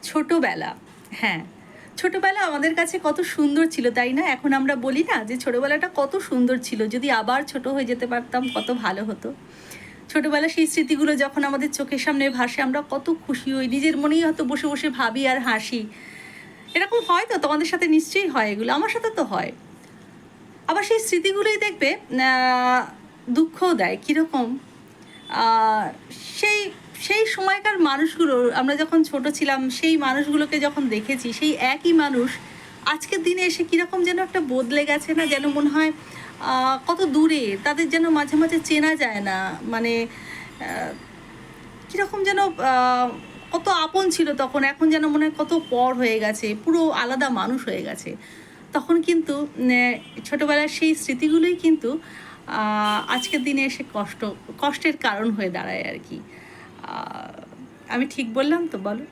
ছোটবেলা, হ্যাঁ, ছোটবেলা আমাদের কাছে কত সুন্দর ছিল, তাই না? এখন আমরা বলি না যে ছোটবেলাটা কত সুন্দর ছিল, যদি আবার ছোট হয়ে যেতে পারতাম কত ভালো হতো। ছোটবেলার সেই স্মৃতিগুলো যখন আমাদের চোখের সামনে ভাসে আমরা কত খুশি হই, নিজের মনেই হয়তো বসে বসে ভাবি আর হাসি। এরকম হয় তো, তোমাদের সাথে নিশ্চয়ই হয় এগুলো, আমার সাথে তো হয়। আবার সেই স্মৃতিগুলোই দেখবে দুঃখও দেয়। কীরকম? আহ, সেই সেই সময়কার মানুষগুলো, আমরা যখন ছোট ছিলাম সেই মানুষগুলোকে যখন দেখেছি, সেই একই মানুষ আজকের দিনে এসে কীরকম যেন একটা বদলে গেছে না, যেন মনে হয় কত দূরে, তাদের যেন মাঝে মাঝে চেনা যায় না। মানে কীরকম যেন কত আপন ছিল তখন, এখন যেন মনে হয় কত পর হয়ে গেছে, পুরো আলাদা মানুষ হয়ে গেছে। তখন কিন্তু ছোটোবেলার সেই স্মৃতিগুলোই কিন্তু আজকের দিনে এসে কষ্টের কারণ হয়ে দাঁড়ায় আর কি। আমি ঠিক বললাম তো, বলো?